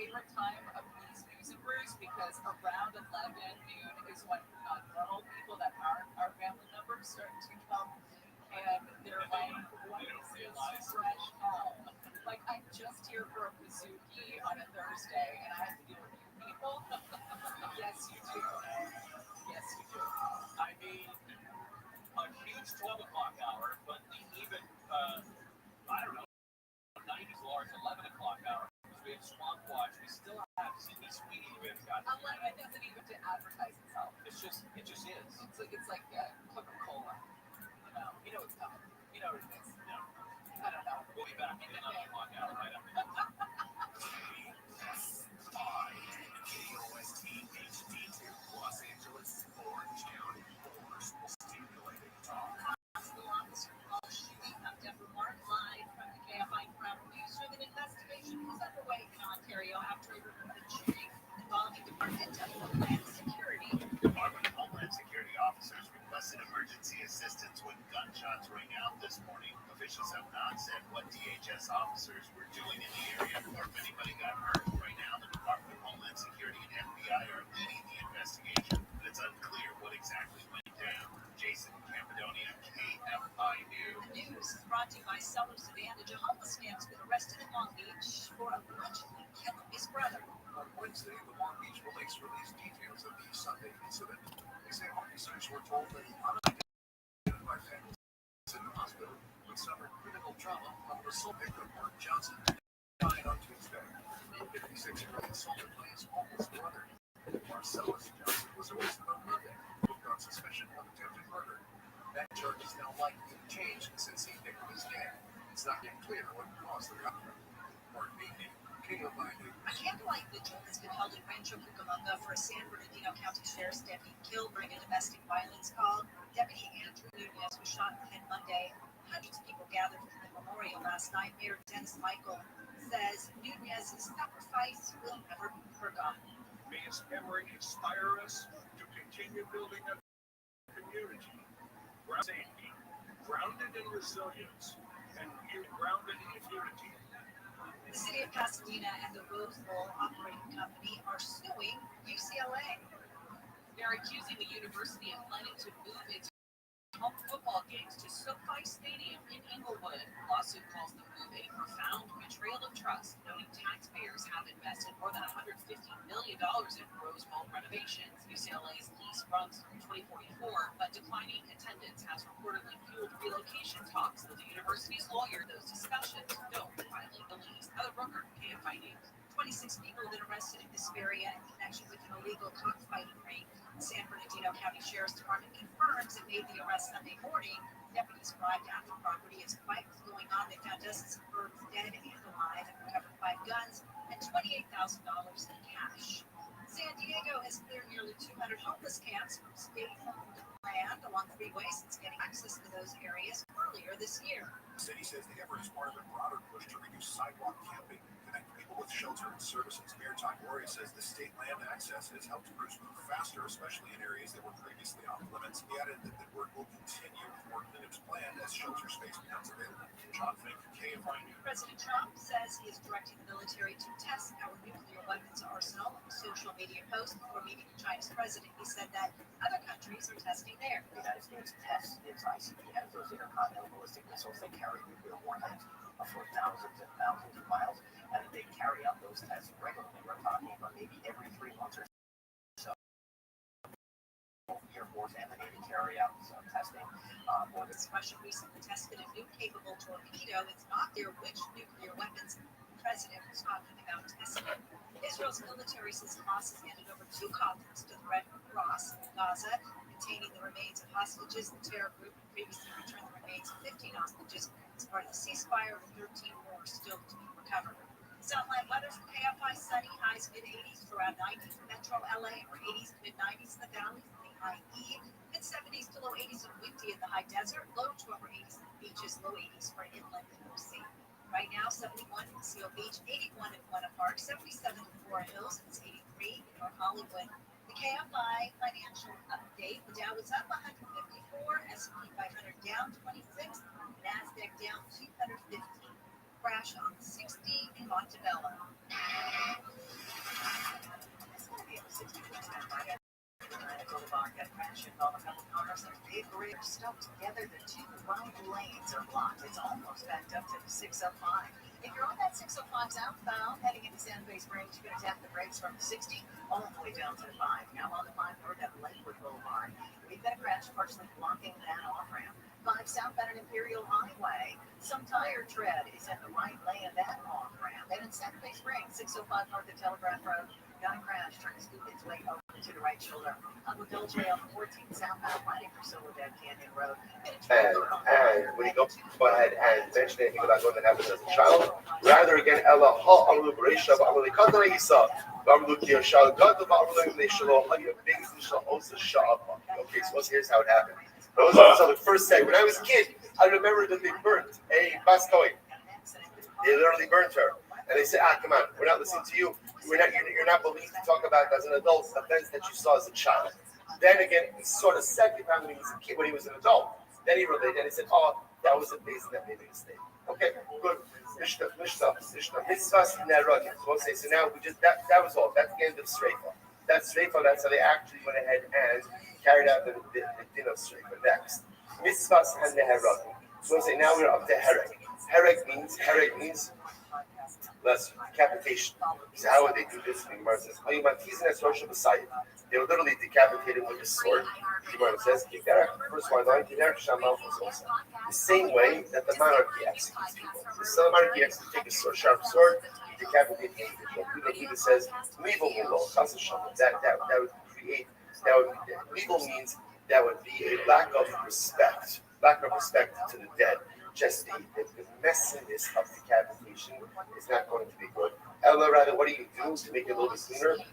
favorite time of these news and brews because around 11 noon is when normal people that aren't our family members start to come and they're like, what is this fresh hell? Like, I'm just here for a Mizuki on a Thursday and I have to deal with you people. Yes, you do. Yes, you do. I mean, a huge 12 o'clock hour, but even, I don't know, 90s large 11 o'clock hour. We have Swamp Watch. We still have Sydney Sweeney. We have got. 11 doesn't even have to advertise itself. It just is. It's like Coca-Cola. You know it's coming. You know what it is. No. I don't know. We'll be back in the 11 o'clock hour right after that. KOST HD2, Los Angeles, Orange County, stimulating talk. Hospital officer involved shooting of Deborah Martin live from the KFI Crowd Newsroom. An investigation was underway in Ontario after a reported shooting involving Department of Homeland Security. Department of Homeland Security officers requested emergency assistance when gunshots rang out this morning. Officials have not said what DHS officers were doing in the area or if anybody got hurt. Right now, the Department of Homeland Security and FBI are leading the investigation, but it's unclear what exactly went down. Jason Campidonia, KFI News. The news is brought to you by Sellers Advantage. A homeless man has been arrested in Long Beach for allegedly killing his brother. On Wednesday, the Long Beach police released details of the Sunday incident. They say officers were told that the unidentified man was in the hospital but suffered critical trauma from the assault victim, Mark Johnson, died on Tuesday. The 56-year-old assaulted by his homeless brother. Marcellus Johnson was arrested on Monday on suspicion of attempted murder. That charge is now likely to change since the victim is dead. It's not yet clear what caused the conflict. Mark Beatty, KFI News. A candlelight vigil has been held in Rancho Cucamonga for a San Bernardino County Sheriff's deputy killed during a domestic violence call. Deputy Andrew Nunez was shot in the head Monday. Hundreds of people gathered for the memorial last night. Mayor Dennis Michael says Nunez's sacrifice will never be forgotten. May his memory inspire us to continue building a community safety, grounded in resilience, and grounded in unity. The city of Pasadena and the Rose Bowl Operating Company are suing UCLA. They're accusing the university of planning to move its home football games to SoFi Stadium in Inglewood. The lawsuit calls the move a profound betrayal of trust, noting taxpayers have invested more than $150 million in Rose Bowl renovations. UCLA's lease runs through 2044, but declining attendance has reportedly fueled relocation talks, though the university's lawyer those discussions don't violate the lease. Heather Brooker, KFI News. 26 people have been arrested in Hesperia in connection with an illegal cockfighting ring. The San Bernardino County Sheriff's Department confirms it made the arrest Sunday morning. Deputies arrived after property as the fight was going on. They found dozens of birds dead and alive and recovered 5 guns and $28,000 in cash. San Diego has cleared nearly 200 homeless camps from state-owned land along freeways since getting access to those areas earlier this year. The city says the effort is part of a broader push to reduce sidewalk camping, connect people with shelter and services. Mayor Todd Gloria says the state land access has helped crews move faster, especially in areas that were previously off limits. He added that the work will continue with more clinics planned as shelter space becomes available. John Fink, KFI News. President Trump says he is directing the military to test our nuclear weapons arsenal. In a social media post before meeting with China's president, he said that other countries are testing theirs. The United States tests its ICBMs, those intercontinental ballistic missiles that carry nuclear warheads for thousands and thousands of miles, and they carry out those tests regularly. We're talking about maybe every 3 months or so. Both the Air Force and the Navy carry out some testing. Russia recently tested a new capable torpedo. It's not clear which nuclear weapons the president was talking about testing. Israel's military says Hamas has handed over 2 coffins to the Red Cross in Gaza, containing the remains of hostages. The terror group previously returned the remains of 15 hostages as part of the ceasefire, with 13 more still to be recovered. Southland weather for KFI: sunny, highs mid-80s to around 90s. Metro LA for 80s to mid-90s in the valleys, the high E. Mid-70s to low 80s and windy in the high desert. Low to upper 80s in the beaches, low 80s for inland and sea. Right now, 71 in Seal Beach, 81 in Buena Park, 77 in Flora Hills, and it's 83 in North Hollywood. The KFI financial update: the Dow was up 154, S&P 500 down 26, NASDAQ down 215. Crash on 60 in Montebello. congestion involving a couple cars and a big bridge stuck together. The two right lanes are blocked. It's almost backed up to the 605. If you're on that 605 southbound heading into Santa Fe Springs, you're going to tap the brakes from the 60 all the way down to the 5. Now on the 5 north at Lakewood Boulevard, we've got a crash partially blocking that off-ramp. 5 southbound at Imperial Highway. Some tire tread is at the right lane of that off-ramp. And in Santa Fe Springs, 605 north at Telegraph Road, got a crash trying to scoop its way over to the right shoulder. Uncle Dolce on 14 southbound riding for Silverback Canyon Road. And when you go ahead and mention anything about what happened as a child, rather again, Ella ha amru bereisha v'amru lekadna Isa v'amru kiyashal gad v'amru leishalo hayya big zishal osa sha'apa. Okay, so here's how it happened. So the first day, when I was a kid, I remember that they burnt a Baskoy. They literally burnt her. And they said, come on, we're not listening to you. You're not believed to talk about as an adult events that you saw as a child. Then again, he saw the second time when he was a kid, when he was an adult. Then he related and he said, that was a base that made a mistake. Okay, good. Mitzvahs neragim. So now we just that was all. That's the end of Sreifa. That's Sreifa. That's how they actually went ahead and carried out the din of Sreifa. Next, Mitzvahs neragim. So now we're up to Hereg. Hereg means less decapitation. So how would they do this? The Gemara says, they would literally decapitate him with a sword. The Gemara says, first one line, the same way that the monarchy executes people. So the monarchy executes a sharp sword, decapitate the individual. Buddha says, legal that would create, legal means that would be a lack of respect to the dead. Just the messiness of decapitation is not going to be good. Ella, rather, what do you do to make it a little bit cleaner? You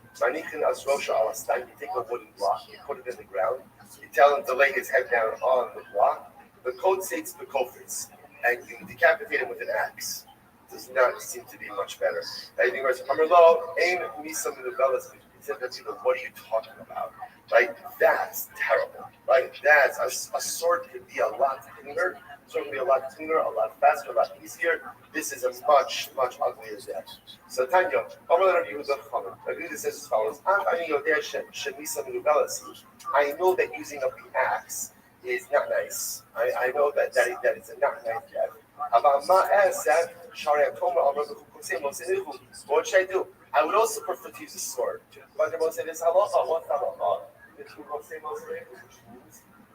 take a wooden block, you put it in the ground, you tell him to lay his head down on the block, the code states the kofitz, and you decapitate him with an axe. Does not seem to be much better. I think it's said that people, what are you talking about? Right? That's terrible. Right? That's a sword could be a lot cleaner. Certainly a lot cleaner, a lot faster, a lot easier. This is a much, much uglier death. So Tanya, Rabbi Yehuda says as follows: I know that using a axe is not nice. I know that it's a not nice death. What should I do? I would also prefer to use a sword. But the most of this halacha, what halacha?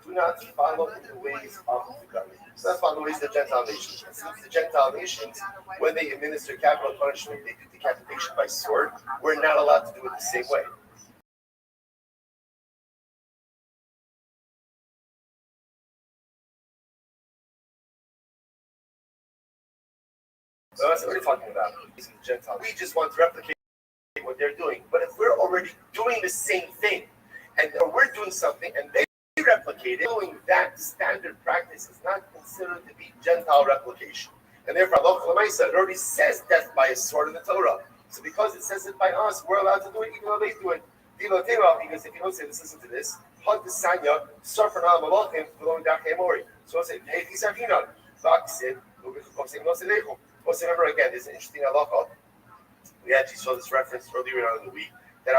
Do not follow in the ways of the government. Do not follow the ways of the Gentile nations. And since the Gentile nations, when they administer capital punishment, they do decapitation by sword. We're not allowed to do it the same way. So that's what we're talking about. These Gentiles. We just want to replicate what they're doing. But if we're already doing the same thing, and we're doing something, and they replicate it, doing that standard practice is not considered to be Gentile replication. And therefore, Allah it already says death by a sword in the Torah. So because it says it by us, we're allowed to do it even though they do it. Because if you don't say this, listen to this. So I say, hey, these are Hinan. Also, remember again, there's an interesting halacha. We actually saw this reference earlier on in the week. That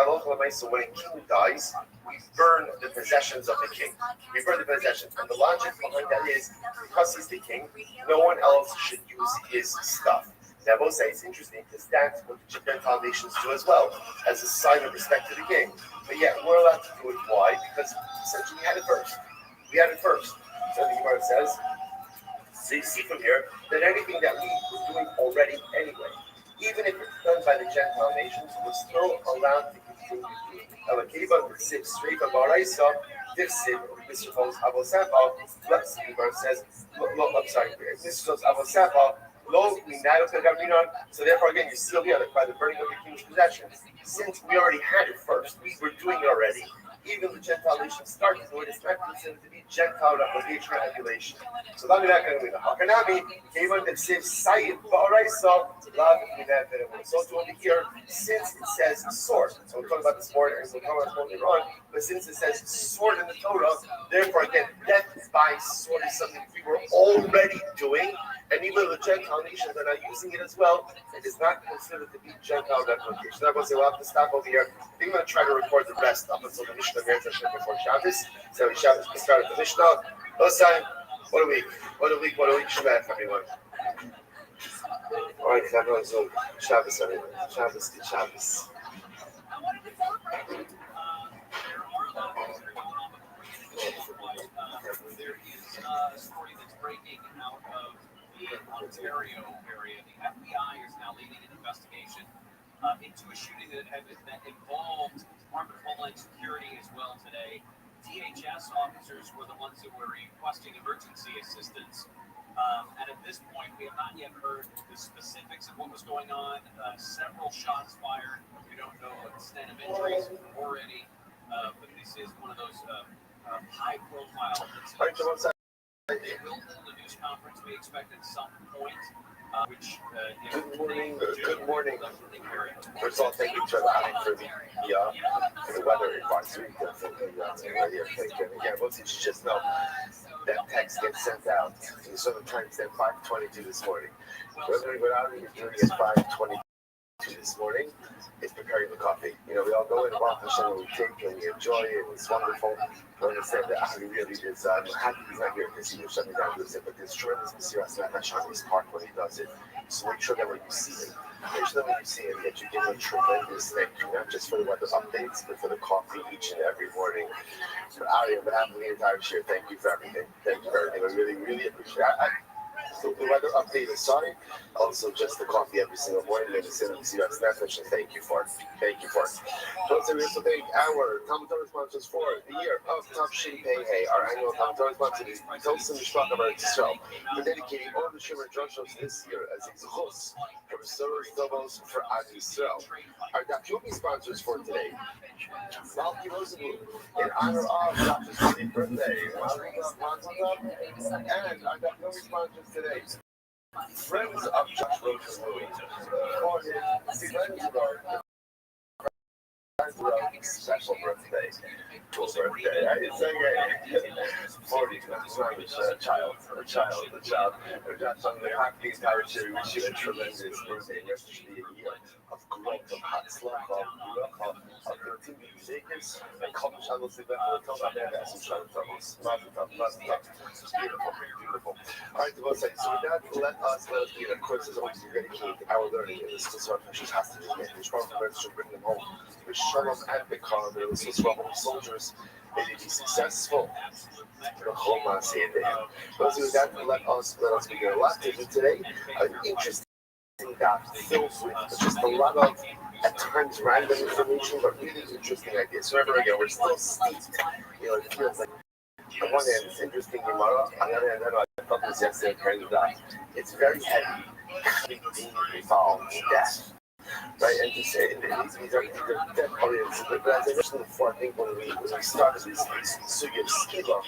so when a king dies, we burn the possessions of the king. We burn the possessions. And the logic behind that is, because he's the king, no one else should use his stuff. Now, both say it's interesting because that's what the Gentile nations do as well, as a sign of respect to the king. But yet, we're allowed to do it. Why? Because essentially we had it first. So the Gemara says, so you see from here that anything that we were doing already anyway, even if it's done by the Gentile nations, we're still allowed to continue doing it. I'm sorry, so therefore again, you still be by the burning of the king's possessions. Since we already had it first, we were doing it already. Even the Gentile nations started to do it, it's not considered to be Gentile replication or emulation. So let me not going to be the Hakanami, came on that says Sayyid, Ba'araisa, Love, so to over here, since it says sword, so we're talking about the sword, and we'll talk about it later on, But since it says sword in the Torah, therefore again, death by sword is something we were already doing, and even the Gentile nations are not using it as well. It is not considered to be Gentile replication. I'm going to say we'll have to stop over here. I think I'm going to try to record the rest up until the Mishnah before Shabbos. So we Shabbos we start at the Mishnah. Osai, what a week, Shemef, everyone. All right, everyone, so Shabbos, everyone. Shabbos, good Shabbos. I wanted to celebrate. There are a lot of things that are going on with there is a story that's breaking out of the Ontario area. The FBI is now leading an investigation into a shooting that involved Department of Homeland Security as well today. DHS officers were the ones who were requesting emergency assistance. And at this point, we have not yet heard the specifics of what was going on. Several shots fired. We don't know the extent of injuries already. But this is one of those high-profile incidents. They will hold a news conference, we expect at some point, Good morning. First of all, thank you for the weather advisory. Again, once you just know that text gets sent out, you sort of timestamp 5:22 this morning. What I'm doing is 5:22 this morning is preparing the coffee. You know, we all go in Baruch Hashem and we take and we enjoy it. It's wonderful. I understand that Ari really is. I'm happy he's not here because he was shutting down with it. But there's tremendous Mesiras Nefesh on his part when he does it. So make sure that when you see him, that you give him a tremendous thank you, not just for the weather updates, but for the coffee each and every morning. So Ari, on behalf of the entire share, thank you for everything. Thank you for everything. I really, really appreciate it. So the weather update aside, also just the coffee every single morning. And thank you for it. Thank you for it. So we also thank our Talmud Torah sponsors for the year of Tavshin Pei Hey, our annual Talmud Torah sponsor is Tosin Mishpach of Eretz Yisrael. We're dedicating all the Shimmer Drushos this year as a zechus from Soros Dobos for Ad Yisrael. Our Dafyomi sponsors for today, Malki Rosenblum, in honor of Dr. 20th birthday, and our Dafyomi sponsors today, friends of Josh Rosenblum, for his friends of our special birthday. Cool birthday. I didn't say gay. 40, a child. Josh, on behalf of the entire jury, wish you a tremendous birthday. Rest of the year of growth, of Hatzlach, of continued Vegas, and Kol Shabbos event will tell about that as we try to tell us. Beautiful. All right, so with that, let us begin. Of course, as always, we're dedicated our learning in this Tisar Precious Hostages, which probably should bring them home. With Shalom and Bekar, the Swiss soldiers, may they be successful. But with that, let us begin. A lot to do today. An interesting dot filled with just a lot of, at times, random information, but really interesting ideas. So remember, again, we're still steeped. You know, it feels like, on one hand, it's interesting Gemara. On the other hand, I thought this yesterday, it's very heavy, being involved in death. Right, and to say these are death oriented, but as I mentioned before, I think when we started this sugi of skila,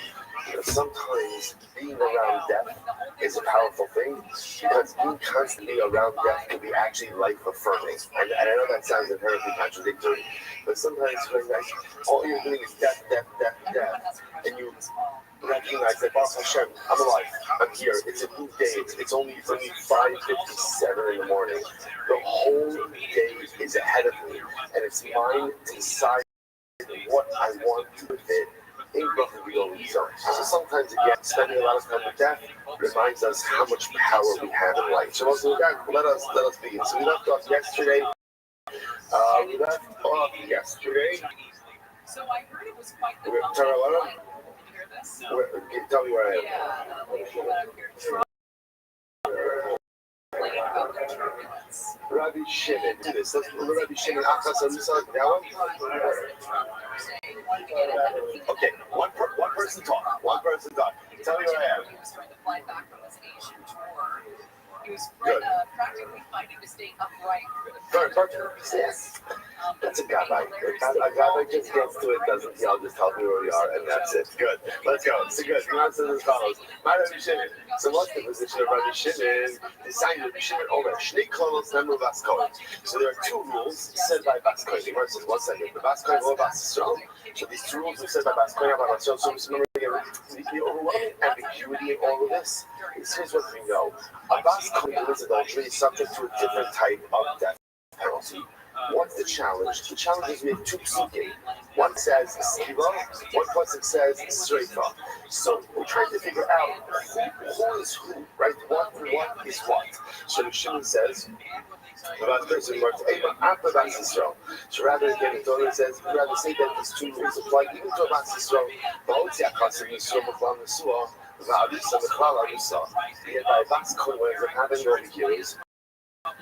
sometimes being around death is a powerful thing because being constantly around death can be actually life affirming. And I know that sounds inherently contradictory, but sometimes when all you're doing is death, and you recognize that Baruch Hashem, I'm alive, I'm here, it's a new day, it's only 5:57 in the morning. The whole day is ahead of me, and it's mine to decide what I want to do with it. So sometimes, again, spending a lot of time with death reminds us how much power we have in life. So also with that, let us begin. So we left off yesterday. So I heard it was quite the Tell me where I am. Rabbi Shimon, do this. Let's Rabbi Shimon. That one. Okay, one person talk. Tell me where I am. He was trying to fly back from his Asian tour. He was practically fighting to stay upright for the Yes. That's a gabbai. A gabbai just gets to it, doesn't he? I'll just tell me where we are, and that's it. Good. Let's go. So good. The answer is as follows. My Rabbi Shimon. So what's the position of Rabbi Shimon? Design Rabbi Shimon over Shnei Klolos Memru Baskoy. So there are two rules said by Baskoy. The Gemara says, one second. The Baskoy or Bas Yisrael. So these two rules are said by Baskoy about Bas Yisrael. So remember, the overwhelming ambiguity in all of this is here's what we know. A Baskoy commits adultery is subject to a different type of death penalty. What's the challenge? The challenge is we have two psukim. One says skiva, one pasuk says sreifa. So we're trying to figure out who is who, right? What is what. So the Shimon says, so rather again, the Torah says, rather say that these two rules apply even to Abbas Yisrael. Yet by Abbas Kohen, what ends up happening over here is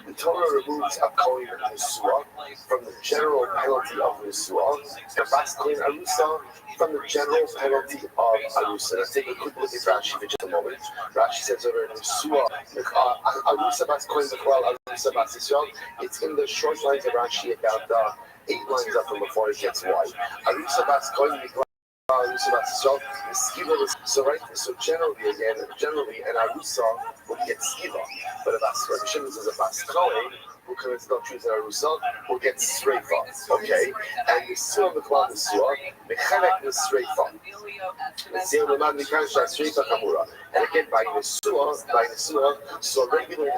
the Torah removes a Kohen Nusua from the general penalty of Nusua, and Bas Kohen Arusa from the general penalty of Arusa. Let's take a quick look at Rashi for just a moment. Rashi says over Nusua, Arusa Bas Kohen B'Chlal Arusa Bas Yisrael. It's in the short lines of Rashi about 8 lines up from before it gets wide. Arusa Bas Kohen B'Chlal so right, so generally, an arusa will get skiva, but a Rabbi Shimon says a bas kohen who commits adultery as an arusa will get sreifa. Okay, and the surah the klal nesua mechanek the sreifa. And again, by nesua, so regular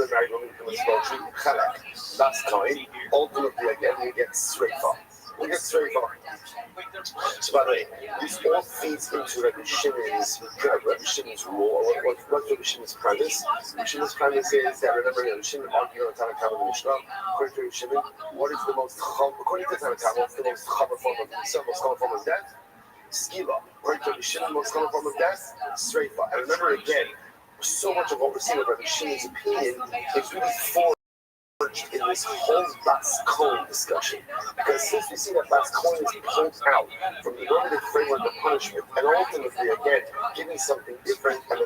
married woman who commits adultery mechanek bas kohen. Ultimately, again, you get sreifa. We get sreifa. So by the way, this all feeds into Rabbi Shimon's rule. What's Rabbi Shimon's premise? Rabbi Shimon's premise is that, remember, Rabbi Shimon argued on Tanakh in the Mishnah. According to Rabbi Shimon, according to Tanakh, what's the most common form of death? Skiva. According to Rabbi Shimon, most common form of death? Sreifa. And remember again, so much of what we're seeing with Rabbi Shimon's opinion is really formed in this whole Bas Kohen discussion, because since we see that Bas Kohen is pulled out from the normative framework of punishment, and ultimately again giving something different, and the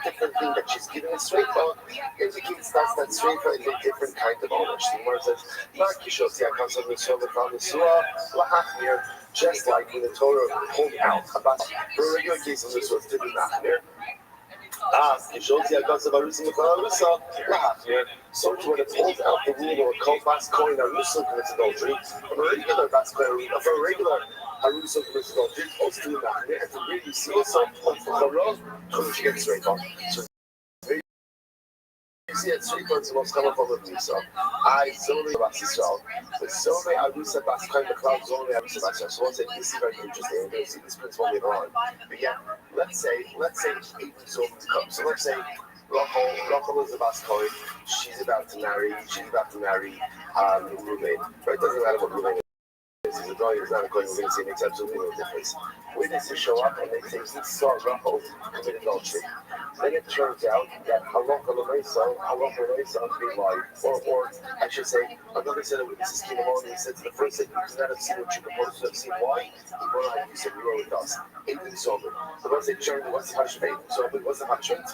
different thing that she's giving in Sreifa indicates that Sreifa is a different kind of ownership. The Gemara says, just like when the Torah pulled out about for a regular case of this was to be Machmir. So when it pulls out the rule of a Bas Kohen Arusa commits adultery, from a regular Bas Kohen Arusa commits adultery, also to the Machmir, and to really see also on Chorah, she gets straight on. So you see that Sreifa is the most common form of Nisa. Zonei Bas Yisrael. But Zonei Arusa Bas Kohen B'Chlal Zonei Arusa Bas Yisrael. So let's say this is very interesting. We're going to see this principle later on. But yeah, let's say 8 Zom comes. So let's say Rachel is a Bas Kohen. She's about to marry Reuben. Right? It doesn't matter what Reuben is. He's a guy who's not a Kohen. We're going to see it makes absolutely no difference. Witnesses show up and they say he saw Rachel commit adultery. Then it turns out that Halacha L'Meisa being lied, or I should say, another set of witnesses came along and said to the first set, you could not have seen what you supposed to have seen. Why? You said we were with us. Eidim Zomer. So once they turned, what's the punishment? What's the punishment?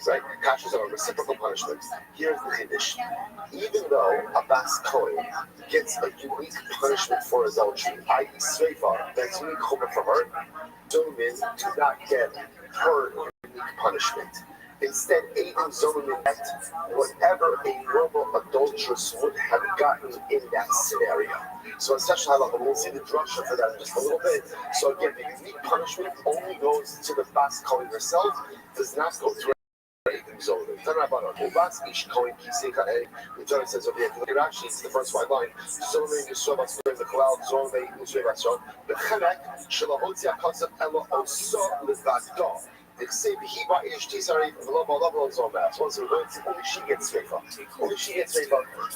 Right? Kasha is a reciprocal punishment. Here's the Chiddush. Even though a Bas Kohen gets a unique punishment for adultery, i.e. Sreifa, that's unique chumrah for her, Zomin do not get her unique punishment. Instead, Eidim Zomin get whatever a normal adulteress would have gotten in that scenario. So in such halacha, we'll see the drasha for that in just a little bit. So again, the unique punishment only goes to the Bas Kohen herself, does not go to Eidim Zomin. The Torah says over here, if you look at Rashi, it's the first white line. Zomin Yisrael Bas Kohen B'Chlal Zomin Yisrael Bas Yisrael B'Chenek Shelo Hotzi HaKosef Elo Oso L'Vado. Once we're going to only she gets Sreifa.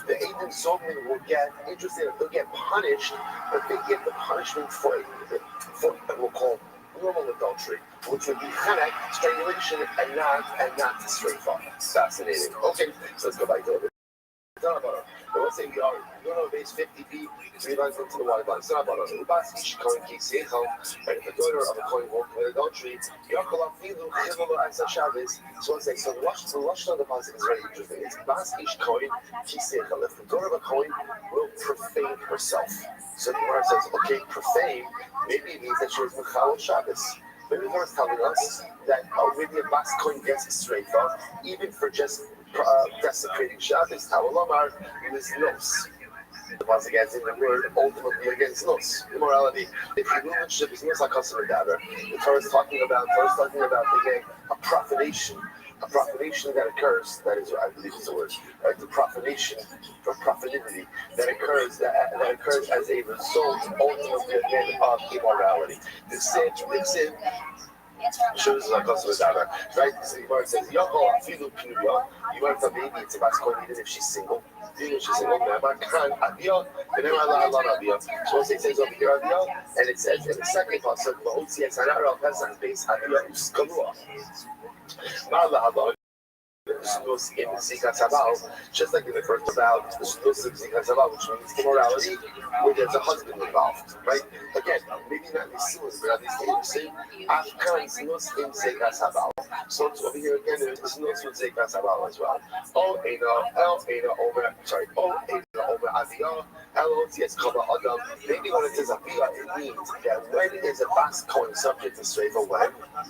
The Eidim Zomin will get, they'll get punished, but they get the punishment for what we'll call normal adultery, which would be chenek, strangulation, and not Sreifa. Fascinating. Okay, so let's go back to it. But let's say we are going to base 50 feet, 3 lines into the wide line. So about us. Ubas ish kohen kisechel, right? If the daughter of a kohen won't commit adultery, Yakol afilu chilulu as a Shabbos. So one second. So the lashon of the pasuk is very interesting. It's Bas ish kohen kisechel. If the daughter of a kohen will profane herself. So the Gemara says, okay, profane, maybe it means that she was Mechalel Shabbos. Maybe the Gemara is telling us that maybe a Bas Kohen gets a streifa, even for just desecrating Shabbos. Tawalomar, it was nos. The pasuk adds in the word ultimately against nos, immorality. If you move in Shabbos, nos HaKosar Daber. The Torah is talking about again a profanation that occurs. That is, I believe, is the word. Right? The profanation from profanity that occurs as a result ultimately again of immorality. The sin shows like us with that, right? So the Gemara says, "Yachol afilu pinuya." You want a baby, it's a basket even if she's single. Even if she's single, never can avia, and never allow avia. So once it says over here avia, and it says in the second pasuk, "Ma'otzi etzanara pesach base avia uskalua." Ma'ala Snus in Zika Sabal, just like in the first about the Snus in Zika Sabal, which means immorality, where there's a husband involved, right? Again, maybe not Nisuas, but at least interesting. Afkan Snus in Zika Sabal. So it's over here again, there's Snus in Zika Sabal as well. O Eina Omer Avia, L-O-T-S, Kaba Adam. Maybe when it says Avia, it means that when is a Bas Kohen subject to Sreifa?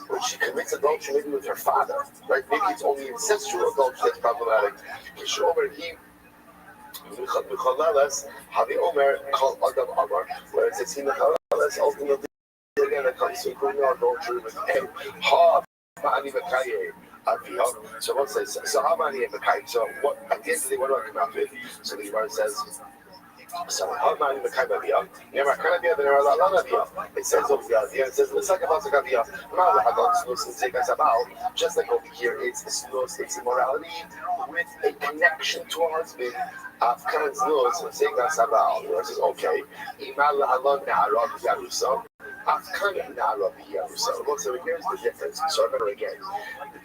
When she commits adultery, maybe with her father, right? Maybe it's only incestual adultery that's problematic. Kishomer, Michaleles, Havi Omer, Kal Adam Amar, where it says he Michaleles, ultimately, again, it comes to criminal adultery with M. Ha, Ma'ani Mekaye. So one says, so how many in the kite? So what at the end of the day, what do I come out with? So the Gemara says, so how many in the kite? It says over here, it says the second pasuk of the just like over here, it's immorality with a connection to a husband. Afkan's nose and say Sabal. The verse is okay. Imal Alon Na'arab Yarusa. Afkan Na'arab Yarusa. So here's the difference. So remember again, the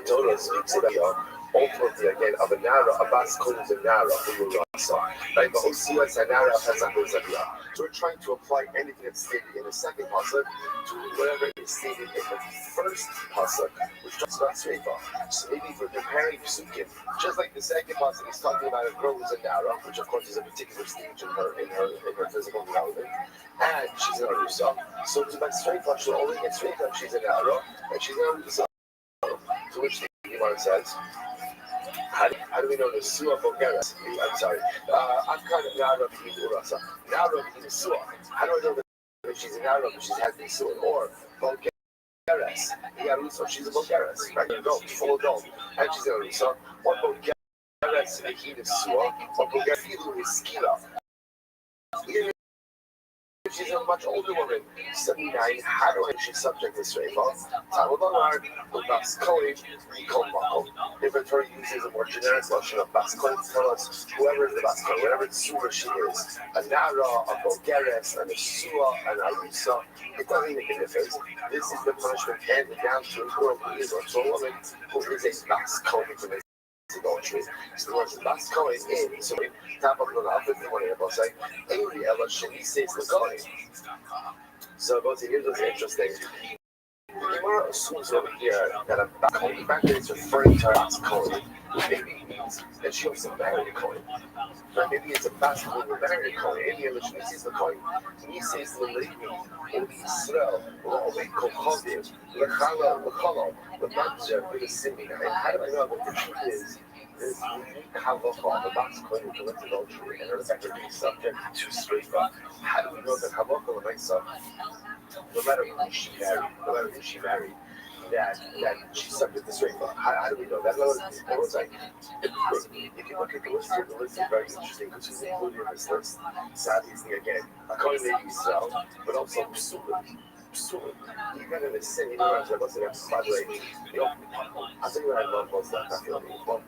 Torah speaks about ultimately again of a Nara, a Bas Kohen is a Nara, who will rasa. Right? But Hosea is a Nara, so we're trying to apply anything that's stated in the second pasuk to whatever is stated in the first pasuk, which talks about Sreifa. So maybe if we're comparing Psukim, just like the second pasuk is talking about a girl who's a Nara, which of course is a particular stage in her physical development, and she's an Arusa. So to make Sreifa, she'll only get Sreifa if she's a Nara, and she's an Arusa. To which the Gemara says, how do we know the Suah Bulgaris? I'm sorry. I'm kind of Nara in Urasa. Nara in Suah. How do I know that she's an Arab, she's had the Suah? Or Bulgaris. Yarusa, she's a Bulgaris. Right? An adult, full adult. And she's an Arusa. Or Bulgaris, a heat of Suah. Or Bulgaris, is Skila. She's a much older woman, 79. How do I she's subject to Sreifa? Talmudar, Bas Kohen, Kol Makom. If a Torah uses a more generic notion of Bas Kohen, tell us whoever is the Bas Kohen, whatever Surah she is, a Nara, a Bulgaris, an Asua, an Arisa, it doesn't make a difference. This is the punishment handed down to a girl who is a woman who is a Bas Kohen to adultery. So the words Bas Kohen in, so we tap up on the 51 able say, Eri Ella Shali says the Kohen. So here's what's interesting. The Gemara assumes over here that a Bas Kohen, the fact that it's referring to Bas Kohen, maybe means that she also married a Kohen. But maybe it's a Bas Kohen who married a Kohen, Eri Ella Shali says the Kohen. He says the lady in Israel, Lo'omek Kochaviv, L'chala, L'chala, L'manzer, L'simina. And how do I know what the truth is? This unique halacha, the Bas Kohen who commits adultery, and her second being subject to Sreifa. How do we know that halacha l'maisa, no matter who she married, that she's subject to Sreifa? How do we know that? I was like, if you look at the list here, the list is very interesting because who's included in this list? Sadly, again, according to Israel, but also Psulim. Even in the sin, even when I wasn't by the way, I think what I love most about that feeling. Well,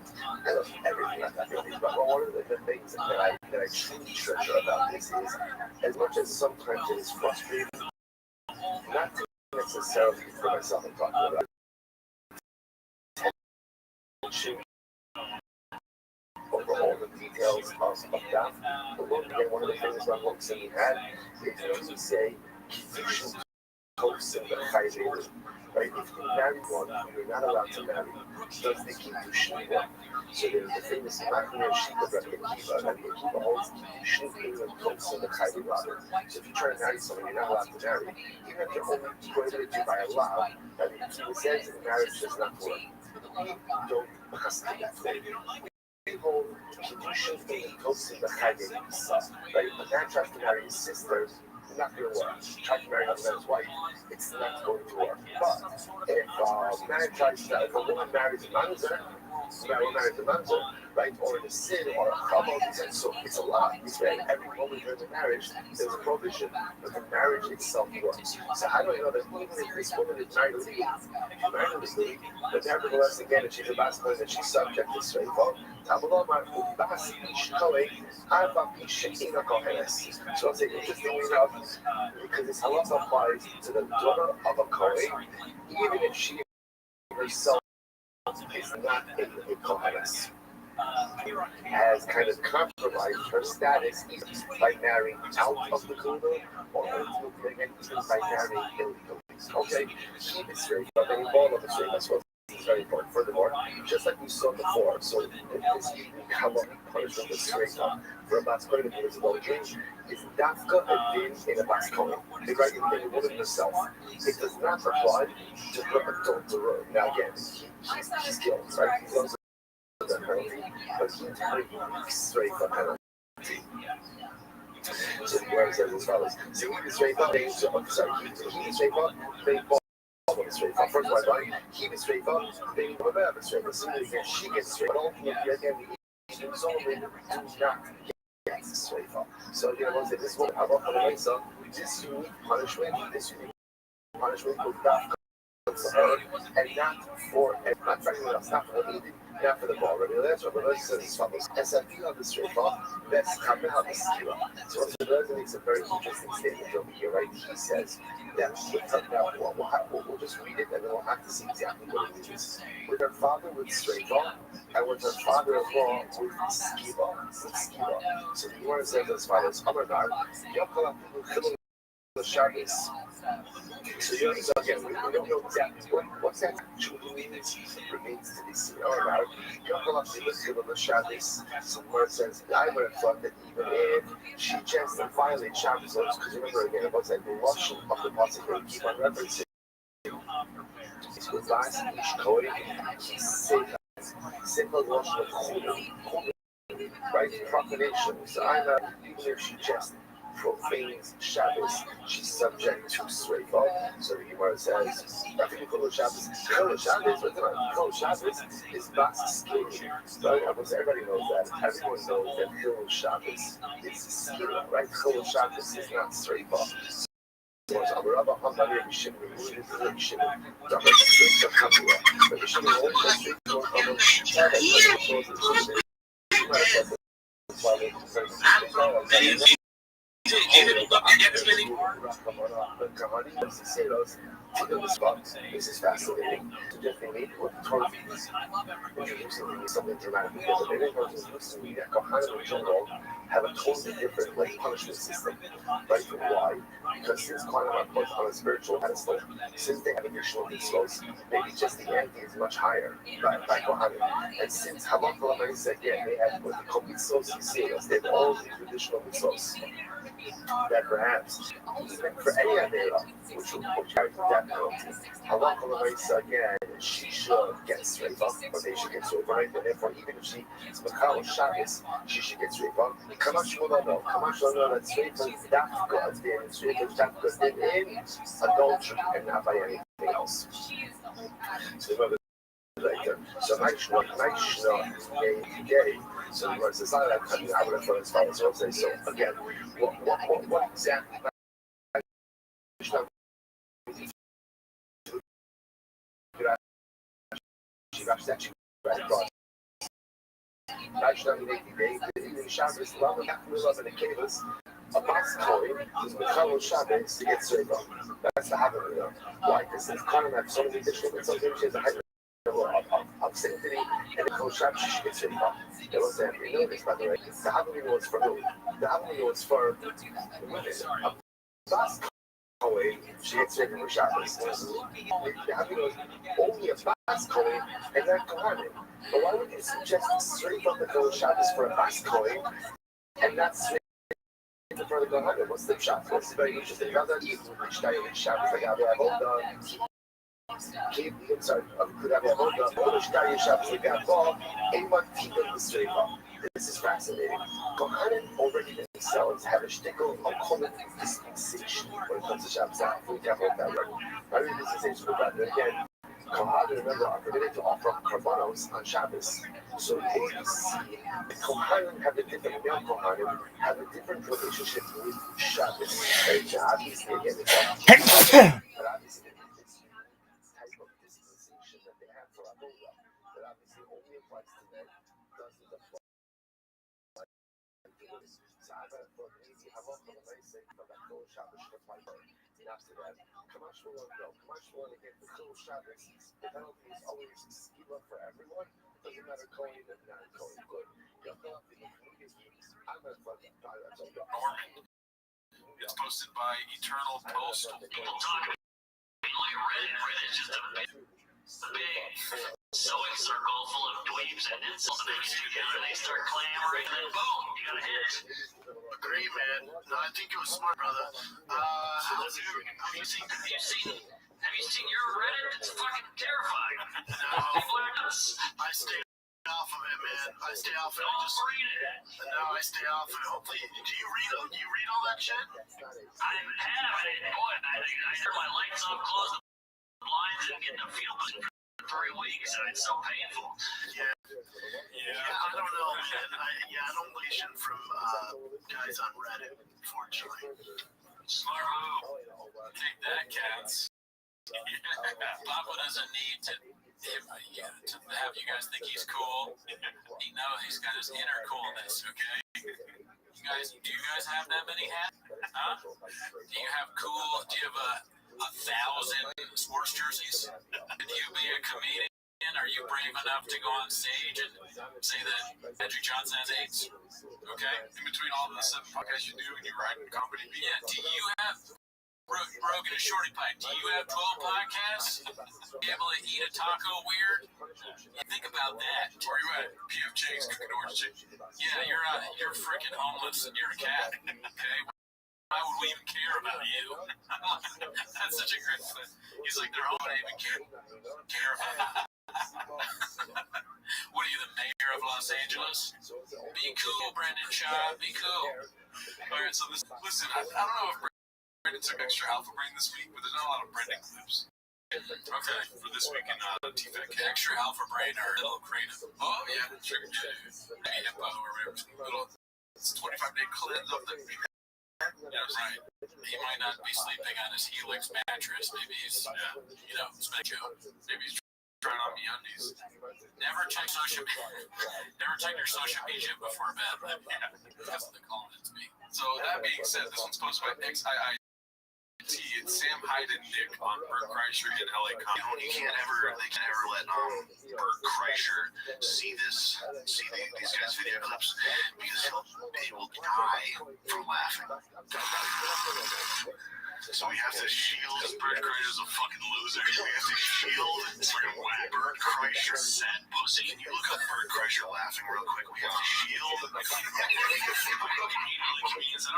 I love everything about that feeling. But one of the things that I truly treasure about this is, as much as sometimes it is frustrating, not necessarily for myself I'm talking about. details of that. But again, one of the famous rabbis that we had is to say, Kiddushin Tosin B'Chayim. Right? If you marry one who you're not allowed to marry, does the Kiddushin work? So there's the famous Machmir Shita of Rabbi Akiva. Rabbi Akiva holds Kiddushin Tosin B'Chayim. So if you try to marry someone you're not allowed to marry, even if you're only prohibited to by Allah, Rabbi Akiva says that marriage does not work. We don't chassid that way. We hold Kiddushin Tosin B'Chayim. Right? A man tries to marry his sister, it's not going to work. Try to marry another man's wife, it's not going to work. But if a woman marries a mamzer, right, or a sin, or a chavod, so it's a lot. It's right. Every woman during the marriage, there's a provision, but the marriage itself works. So how do I know that even if this woman is married legally, but nevertheless, again, if she's a basketball and she's subject to sreifa, so it's interesting enough because this halacha applies to the daughter of a kohen, even if she herself is not a kohenes, has kind of compromised her status either by marrying out of the kula or ultimately again even by marrying illegally. Okay, keep it straight, but they involve of the straight. That's what is very important. Furthermore, just like we saw before, so this unique punishment of straight up for a basketball who is adultery is dafka a din in a basketball. They write in the woman herself. It does not apply to her adulterer. Now again, he's guilty, right? He's also the penalty, but he's pretty straight for penalty. So the word says as follows. So he is straight up, he is straight up, they fall on the straight up. First of all, he is straight up, they will have a straight up. As soon as she gets straight up, ultimately again, the Zolman do not get straight up. So again, once they this one, how about the Mesa, this unique punishment was not for her, and not for, not for the ball. Rabbi Rothschild says as follows: "Esafil of the shreifa, best kameh of the skila." So Rabbi Rothschild makes a very interesting statement over here, right? He says that we'll just read it and then we'll have to see exactly what it means. With her father with shreifa, and with her father-in-law with skila. So the Gemara says as follows: "Amar Bar, Yokol Afilu Chilul Shabbos." So again, we don't know exactly what that actually means. Remains to be seen. Alright, so where it says, I would have thought that even if she just violates Shabbos, because remember again, it was like the Russian of the Pasuk they keep on referencing. It's with Vas Ish Kohen, simple Russian of Chulin, right? Profanation. So even if she just profanes Shabbos, she's subject to sreifa. So the Gemara says, I think Chol Shabbos is bas skila. Right? Everybody knows that. Everyone knows that Chol Shabbos is skila, right? Chol Shabbos is not sreifa. This is fascinating. Suggesting maybe what the Torah is introducing something dramatic because they didn't introduce me that Kohanim in general have a totally different punishment system. Right? Why? Because since Kohanim are put on a spiritual pedestal, since they have additional mitzvos, maybe just the ante is much higher by Kohanim. And since Halakha said, yeah, they have what they call mitzvos yiseros, they have all these additional mitzvos. That perhaps even for any Avera, which carries that penalty, Halakha again, she should get straight up, or they should get straight right, and therefore even if she is Makal Shabbos, she should get straight up. Kamash Shlomo, that straight is dafka then, straight is dafka then in adultery and not by anything else. So remember later. So Maishna today. So the word says, I would have thought as far as say. So again, what exactly a box coin is Mechalo Shabbos to get straight up. That's the Havana. Why? Because it's kind of like so many additional, but sometimes she has a higher level of sanctity and the coach Shabbos she gets rid of. They don't say you know this by the way. The Havani was for who? The Havani was for women. Bas Kohen, she gets rid of Shabbos. The Havani was only a Bas Kohen and not Kohanim. But why would you suggest straight up the coach Shabbos for a Bas Kohen and not straight for the Kohanim? What's the shot? What's very interesting? Now that you reached out in Shabbos, like I'm sorry, could have this is fascinating. Kohanim already themselves have a shtickle of common dispensation when it comes to Shabbos. We can't hold that right. I mean, dispensation for that. Again, Kohanim, remember, are permitted to offer korbanos on Shabbos. So here you see the Kohanim have a different, male Kohanim have a different relationship with Shabbos. And obviously, again, it's but obviously, type of dispensation that they have for Avodah that obviously only applies to men doesn't apply. So I got for an easy halacha when I say from that Chol Shabbos should apply for it. And after that, Kamash will go. Kamash will get the Chol Shabbos. The penalty is always skila for everyone. It doesn't matter Kohen and non-Kohen. Good. I'm not fucking tired. That's all. It's posted by Eternal Post. People talking like Reddit is just a big sewing circle full of dweebs and insults, and they get together and they start clamoring, and then boom, you got a hit. Great, man. No, I think it was smart, brother. Have you seen your Reddit? It's fucking terrifying. People are nuts. I stay off of it, man. I stay off of it. Don't read it. No, I stay off of it. Hopefully, do you read all that shit? I didn't have it. Boy, I turned my lights off, closed the blinds, and getting a feel good for 3 weeks, and it's so painful. Yeah, I don't know, man. I don't listen from guys on Reddit, unfortunately. Smart move. Take that, cats. Papa doesn't need to have you guys think he's cool. He knows he's got his inner coolness, okay? Do you guys have that many hats? Huh? Do you have 1,000 sports jerseys? Could you be a comedian? Are you brave enough to go on stage and say that Andrew Johnson has AIDS? Okay? In between all the 7 podcasts you do and you write comedy beats. Yeah, do you have Rogan and Shorty Pike? Do you have 12 podcasts? Be able to eat a taco weird? Think about that. Where you at? PF Chang's cooking orange chicken. Yeah, you're freaking homeless and you're a cat. Okay? Why would we even care about you? That's such a great thing. He's like, they're home, I even care about you. What are you, the mayor of Los Angeles? Be cool, Brendan Shaw. Be cool. All right, so listen, I don't know if Brendan took extra alpha brain this week, but there's not a lot of Brendan clips. Okay, for this week in TFAC. Extra alpha brain or little creative. Oh, yeah, sure. Maybe hippo or little 25-day cleanse of the Yeah, right. He might not be sleeping on his Helix mattress. Maybe he's, maybe he's trying on MeUndies. Never check your social media before bed. That's what they call it to me. So that being said, this one's posted by XIIT. It's Sam Hyde and Nick on Bert Kreischer in LA Comics. They can't ever let Bert Kreischer see these guys' video clips because he will die from laughing. So we have to shield. Bert Kreischer's a fucking loser. We have to shield Bert Kreischer's sad pussy. Can you look up Bert Kreischer laughing real quick? We have to shield. I don't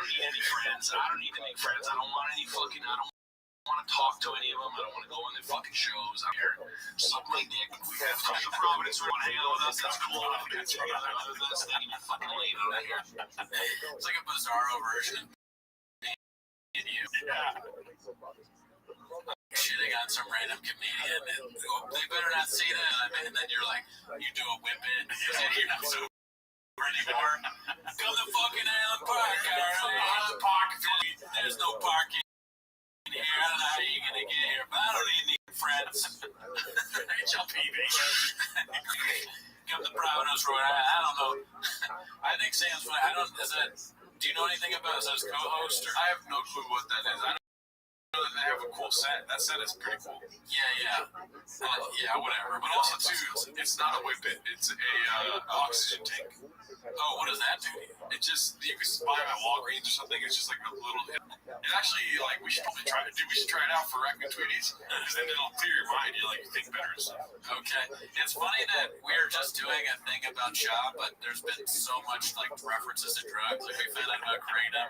need any friends. I don't need to make friends. I don't want to talk to any of them. I don't want to go on their fucking shows. I'm here. Suck my dick. We have to come to Providence. We want to hang out with us. That's cool. I don't get together other than this thing. You fucking leave out of here. It's like a bizarro version of you. Yeah. Shitting on some random comedian, and they better not see that. And then you're like, you do a whip in, and you're not sober anymore. Come to fucking Island Park, Island Park. There's no parking here. I don't know how you're gonna get here, but I don't need any friends. HLPB. Come to Providence, Rhode Island. I don't know. I think Sam's funny. Do you know anything about his co-host? I have no clue what that is. that they have a cool set. That set is pretty cool. Yeah, whatever. But also too, it's not a whip it. It's a oxygen tank. Oh, what does that do? It just, you can buy them at Walgreens or something. It's just like a little. It actually, like, we should probably try it. Dude, we should try it out for Rack and Tweeties. And it'll clear your mind. You like think better and stuff. Okay. It's funny that we're just doing a thing about Shaw, but there's been so much like references to drugs. Like we found out about Kratom.